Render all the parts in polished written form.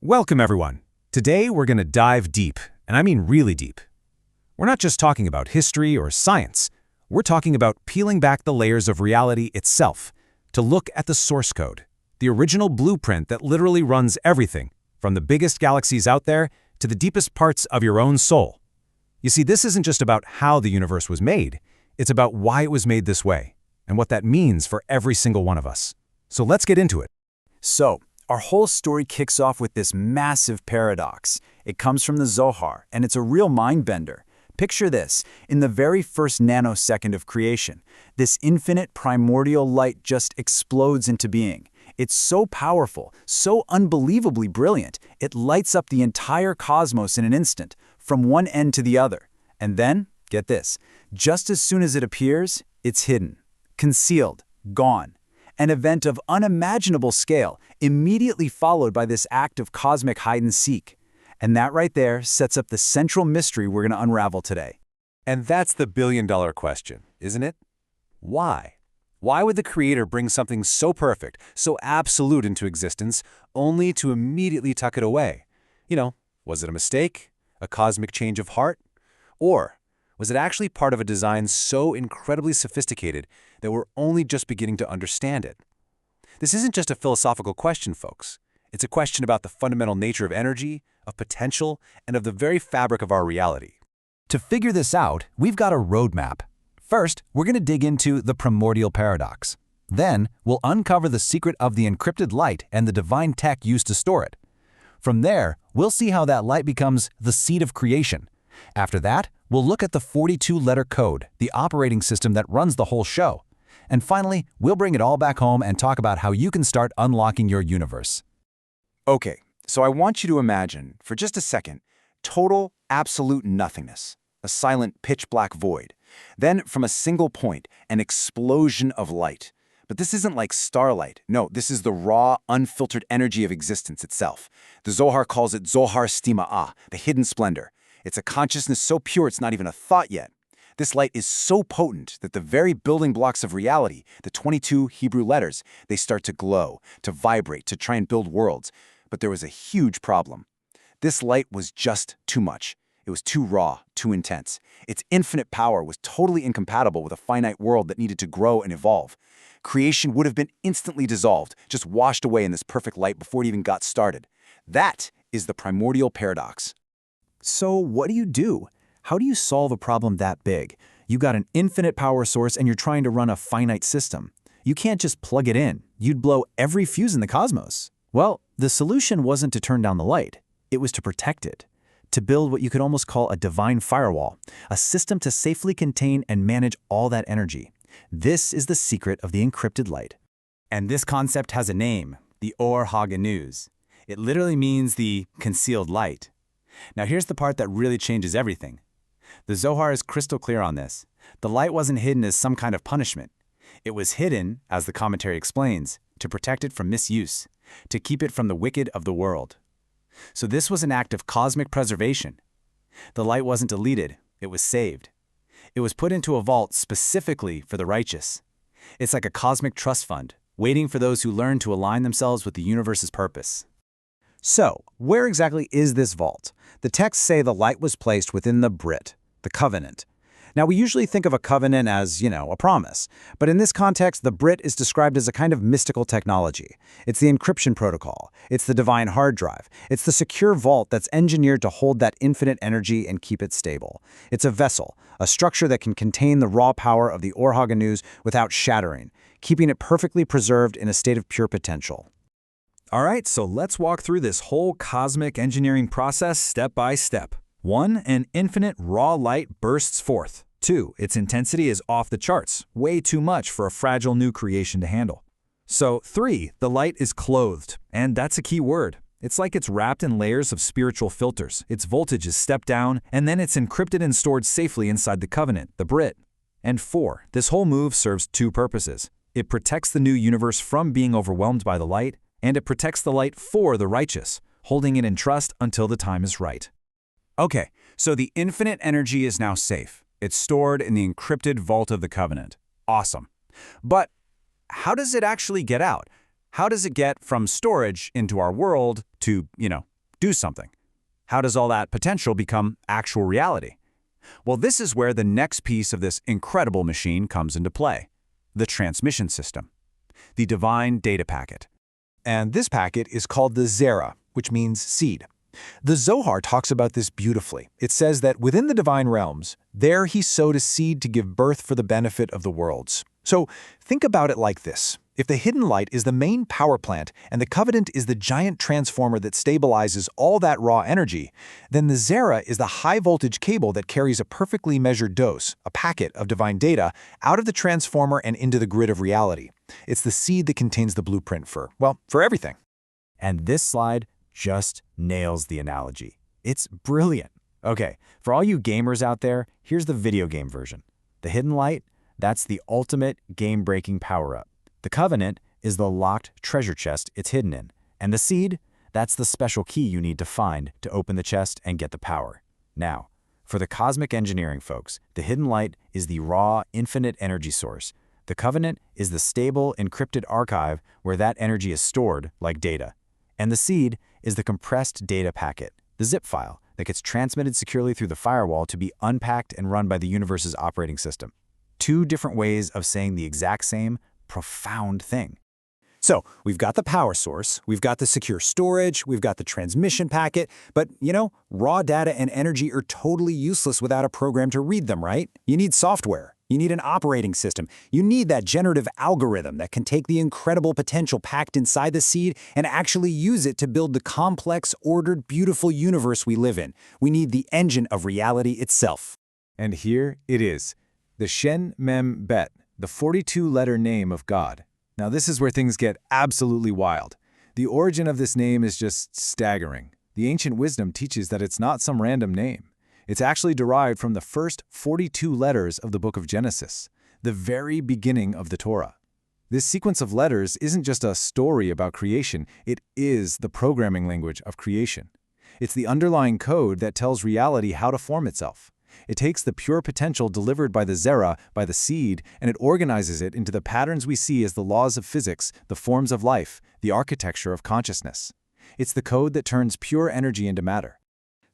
Welcome, everyone. Today, we're going to dive deep, and I mean really deep. We're not just talking about history or science. We're talking about peeling back the layers of reality itself to look at the source code, the original blueprint that literally runs everything, from the biggest galaxies out there to the deepest parts of your own soul. You see, this isn't just about how the universe was made. It's about why it was made this way, and what that means for every single one of us. So let's get into it. So, our whole story kicks off with this massive paradox. It comes from the Zohar, and it's a real mind-bender. Picture this, in the very first nanosecond of creation, this infinite primordial light just explodes into being. It's so powerful, so unbelievably brilliant, it lights up the entire cosmos in an instant, from one end to the other. And then, get this, just as soon as it appears, it's hidden, concealed, gone. An event of unimaginable scale, immediately followed by this act of cosmic hide-and-seek. And that right there sets up the central mystery we're going to unravel today. And that's the billion-dollar question, isn't it? Why? Why would the Creator bring something so perfect, so absolute into existence, only to immediately tuck it away? Was it a mistake? A cosmic change of heart? Or was it actually part of a design so incredibly sophisticated that we're only just beginning to understand it? This isn't just a philosophical question, folks. It's a question about the fundamental nature of energy, of potential, and of the very fabric of our reality. To figure this out, we've got a roadmap. First, we're going to dig into the primordial paradox. Then, we'll uncover the secret of the encrypted light and the divine tech used to store it. From there, we'll see how that light becomes the seed of creation. After that, we'll look at the 42-letter code, the operating system that runs the whole show. And finally, we'll bring it all back home and talk about how you can start unlocking your universe. Okay, so I want you to imagine, for just a second, total, absolute nothingness, a silent, pitch-black void. Then, from a single point, an explosion of light. But this isn't like starlight. No, this is the raw, unfiltered energy of existence itself. The Zohar calls it Zohar Stima'ah, the hidden splendor. It's a consciousness so pure it's not even a thought yet. This light is so potent that the very building blocks of reality, the 22 Hebrew letters, they start to glow, to vibrate, to try and build worlds. But there was a huge problem. This light was just too much. It was too raw, too intense. Its infinite power was totally incompatible with a finite world that needed to grow and evolve. Creation would have been instantly dissolved, just washed away in this perfect light before it even got started. That is the primordial paradox. So what do? How do you solve a problem that big? You got an infinite power source and you're trying to run a finite system. You can't just plug it in. You'd blow every fuse in the cosmos. Well, the solution wasn't to turn down the light. It was to protect it. To build what you could almost call a divine firewall, a system to safely contain and manage all that energy. This is the secret of the encrypted light. And this concept has a name, the Or HaGanuz. It literally means the concealed light. Now here's the part that really changes everything. The Zohar is crystal clear on this. The light wasn't hidden as some kind of punishment. It was hidden, as the commentary explains, to protect it from misuse, to keep it from the wicked of the world. So this was an act of cosmic preservation. The light wasn't deleted, it was saved. It was put into a vault specifically for the righteous. It's like a cosmic trust fund, waiting for those who learn to align themselves with the universe's purpose. So, where exactly is this vault? The texts say the light was placed within the Brit, the covenant. Now, we usually think of a covenant as, a promise. But in this context, the Brit is described as a kind of mystical technology. It's the encryption protocol. It's the divine hard drive. It's the secure vault that's engineered to hold that infinite energy and keep it stable. It's a vessel, a structure that can contain the raw power of the Or HaGanuz without shattering, keeping it perfectly preserved in a state of pure potential. All right, so let's walk through this whole cosmic engineering process step by step. 1. An infinite raw light bursts forth. 2. Its intensity is off the charts, way too much for a fragile new creation to handle. So 3. The light is clothed, and that's a key word. It's like it's wrapped in layers of spiritual filters. Its voltage is stepped down, and then it's encrypted and stored safely inside the covenant, the Brit. And 4. This whole move serves two purposes. It protects the new universe from being overwhelmed by the light, and it protects the light for the righteous, holding it in trust until the time is right. Okay, so the infinite energy is now safe. It's stored in the encrypted vault of the covenant. Awesome. But how does it actually get out? How does it get from storage into our world to, do something. How does all that potential become actual reality? Well, this is where the next piece of this incredible machine comes into play: the transmission system, the divine data packet. And this packet is called the Zera, which means seed. The Zohar talks about this beautifully. It says that within the divine realms, there he sowed a seed to give birth for the benefit of the worlds. So think about it like this. If the hidden light is the main power plant and the covenant is the giant transformer that stabilizes all that raw energy, then the Zera is the high-voltage cable that carries a perfectly measured dose, a packet of divine data, out of the transformer and into the grid of reality. It's the seed that contains the blueprint for, well, for everything. And this slide just nails the analogy. It's brilliant. Okay, for all you gamers out there, here's the video game version. The hidden light, that's the ultimate game-breaking power-up. The covenant is the locked treasure chest it's hidden in. And the seed, that's the special key you need to find to open the chest and get the power. Now, for the cosmic engineering folks, the hidden light is the raw, infinite energy source. The covenant is the stable, encrypted archive where that energy is stored like data. And the seed is the compressed data packet, the zip file, that gets transmitted securely through the firewall to be unpacked and run by the universe's operating system. Two different ways of saying the exact same, profound thing. So we've got the power source, we've got the secure storage, we've got the transmission packet, but, raw data and energy are totally useless without a program to read them, right? You need software. You need an operating system. You need that generative algorithm that can take the incredible potential packed inside the seed and actually use it to build the complex, ordered, beautiful universe we live in. We need the engine of reality itself. And here it is, the Shen Mem Bet, the 42-letter name of God. Now this is where things get absolutely wild. The origin of this name is just staggering. The ancient wisdom teaches that it's not some random name. It's actually derived from the first 42 letters of the book of Genesis, the very beginning of the Torah. This sequence of letters isn't just a story about creation, it is the programming language of creation. It's the underlying code that tells reality how to form itself. It takes the pure potential delivered by the Zera, by the seed, and it organizes it into the patterns we see as the laws of physics, the forms of life, the architecture of consciousness. It's the code that turns pure energy into matter.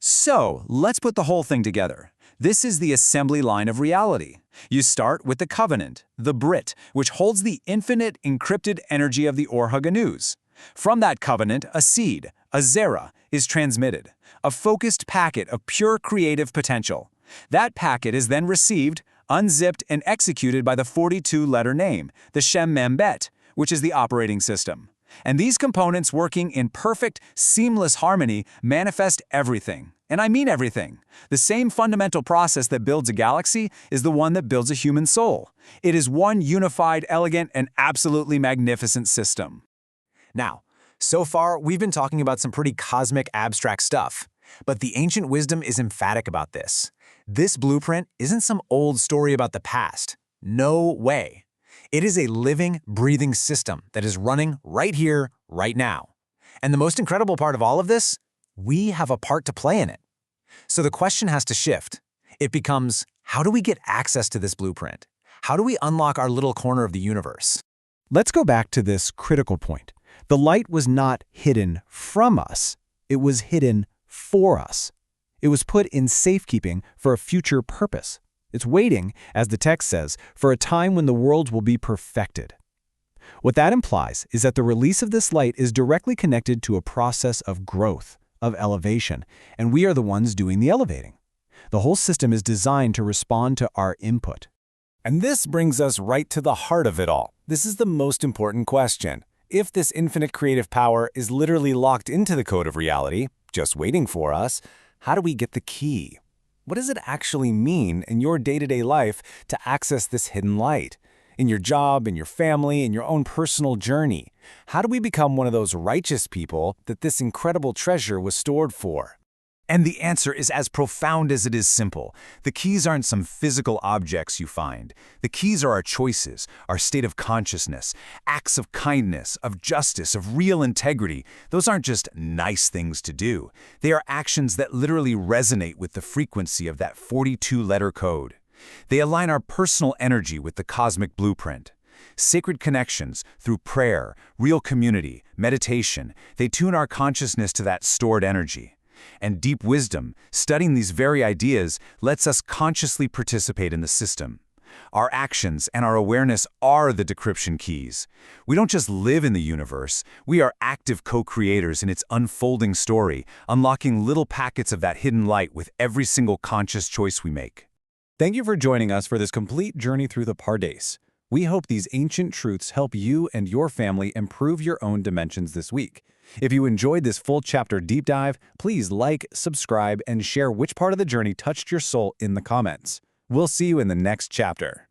So, let's put the whole thing together. This is the assembly line of reality. You start with the covenant, the Brit, which holds the infinite encrypted energy of the Or HaGanuz. From that covenant, a seed, a Zera, is transmitted, a focused packet of pure creative potential. That packet is then received, unzipped, and executed by the 42-letter name, the Shem Mem Bet, which is the operating system. And these components working in perfect, seamless harmony manifest everything. And I mean everything. The same fundamental process that builds a galaxy is the one that builds a human soul. It is one unified, elegant, and absolutely magnificent system. Now, so far, we've been talking about some pretty cosmic, abstract stuff. But the ancient wisdom is emphatic about this. This blueprint isn't some old story about the past. No way. It is a living, breathing system that is running right here, right now. And the most incredible part of all of this? We have a part to play in it. So the question has to shift. It becomes, how do we get access to this blueprint? How do we unlock our little corner of the universe? Let's go back to this critical point. The light was not hidden from us. It was hidden for us. It was put in safekeeping for a future purpose. It's waiting, as the text says, for a time when the world will be perfected. What that implies is that the release of this light is directly connected to a process of growth, of elevation, and we are the ones doing the elevating. The whole system is designed to respond to our input. And this brings us right to the heart of it all. This is the most important question. If this infinite creative power is literally locked into the code of reality, just waiting for us, how do we get the key? What does it actually mean in your day-to-day life to access this hidden light? In your job, in your family, in your own personal journey? How do we become one of those righteous people that this incredible treasure was stored for? And the answer is as profound as it is simple. The keys aren't some physical objects you find. The keys are our choices, our state of consciousness, acts of kindness, of justice, of real integrity. Those aren't just nice things to do. They are actions that literally resonate with the frequency of that 42-letter code. They align our personal energy with the cosmic blueprint. Sacred connections, through prayer, real community, meditation, they tune our consciousness to that stored energy. And deep wisdom, studying these very ideas, lets us consciously participate in the system. Our actions and our awareness are the decryption keys. We don't just live in the universe, we are active co-creators in its unfolding story, unlocking little packets of that hidden light with every single conscious choice we make. Thank you for joining us for this complete journey through the Pardes. We hope these ancient truths help you and your family improve your own dimensions this week. If you enjoyed this full chapter deep dive, please like, subscribe, and share which part of the journey touched your soul in the comments. We'll see you in the next chapter.